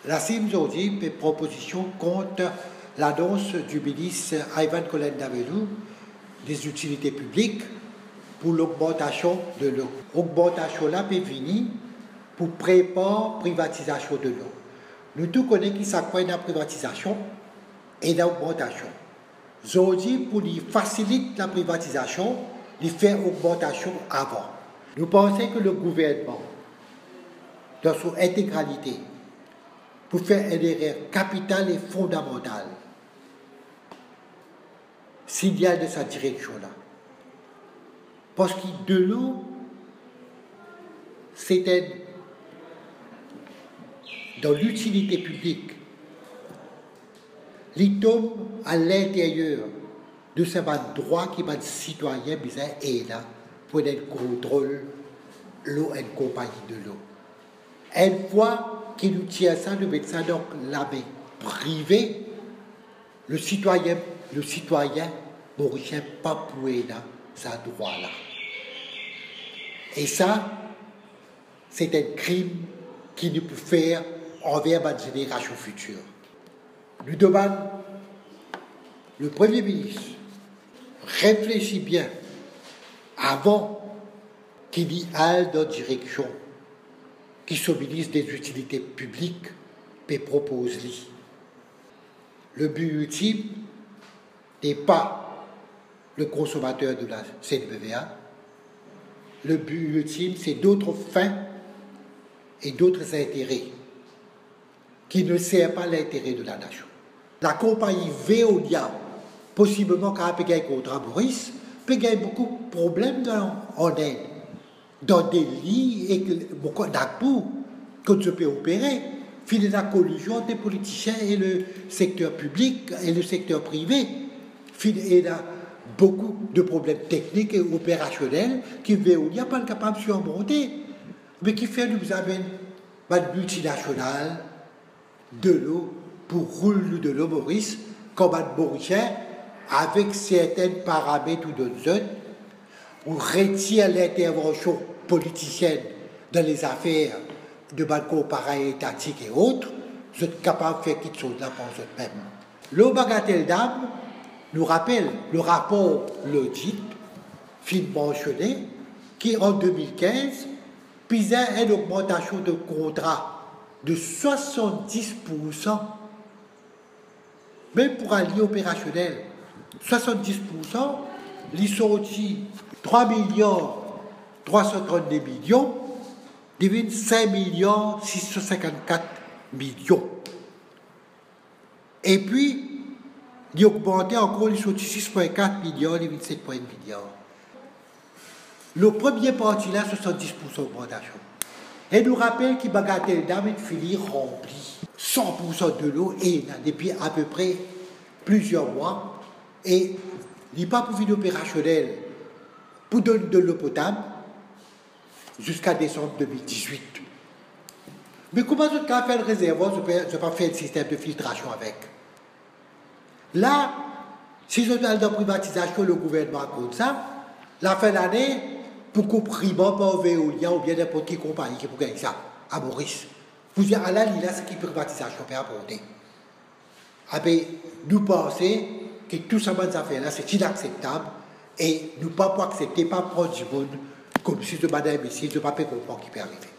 La CIM aujourd'hui fait proposition contre l'annonce du ministre Ivan Collen-Davelou des utilités publiques pour l'augmentation de l'eau. L'augmentation là peut venir pour préparer la privatisation de l'eau. Nous tous connaissons qui s'accroît la privatisation et l'augmentation. Aujourd'hui, pour faciliter la privatisation, il fait augmentation avant. Nous pensons que le gouvernement, dans son intégralité, pour faire une erreur capitale et fondamentale, signal de sa direction-là. Parce que de l'eau, c'était dans l'utilité publique, il tombe à l'intérieur de ce droit qui va être citoyen et là pour être contrôle l'eau et compagnie de l'eau. Une fois qu'il nous tient ça, nous mettons ça dans la main privée, le citoyen mauricien pas pour là, ça droit là. Et ça, c'est un crime qui nous peut faire envers la génération future. Nous demandons, le Premier ministre, réfléchit bien avant qu'il y aille dans la direction qui se ministre des utilités publiques et propose lui. Le but ultime n'est pas le consommateur de la CNBVA. Le but ultime, c'est d'autres fins et d'autres intérêts qui ne servent pas l'intérêt de la nation. La compagnie Veolia, possiblement quand elle a un contrat Maurice, peut gagner beaucoup de problèmes en Inde, dans des lits et beaucoup d'actes qu'on se peut opérer. Il y a la collusion des politiciens et le secteur public et le secteur privé. Il y a beaucoup de problèmes techniques et opérationnels qui Veolia n'est pas capable de surmonter, mais qui fait nous amène une multinationale de l'eau pour rouler de l'eau Maurice comme un Mauricien avec certains paramètres ou d'autres ou retire l'intervention politicienne dans les affaires de banco para-étatique et autres, vous êtes capable de faire quelque chose là pour vous-même. Le bagatelle d'âme nous rappelle le rapport L'audit, film mentionné, qui en 2015 pisait une augmentation de contrat de 70%, même pour un lit opérationnel. 70%, ils sont aussi 3 332 millions, devient 5 654 millions. Et puis, ils ont augmenté encore, ils sont 6,4 millions, devient 7,1 milliards. Le premier parti là, 70% d'augmentation. Et nous rappelle qu'il bagatelle d'âme est fini rempli. 100% de l'eau et là, depuis à peu près plusieurs mois. Et il n'est pas pour vie opérationnelle pour donner de l'eau potable jusqu'à décembre 2018. Mais comment je peux faire le réservoir, je ne peux pas faire un système de filtration avec. Là, si je suis dans la privatisation, le gouvernement compte ça, la fin de l'année, pour qu'on prime pas Veolia ou bien n'importe quelle compagnie qui peut gagner ça, à Maurice. Vous dites, à la là, c'est qui privatisation peut apporter. Après, nous pensons que tout ça, ces affaires-là, c'est inacceptable et nous ne pouvons pas accepter, pas prendre du monde comme si je madame ici, je ne peux pas comprendre qui peut arriver.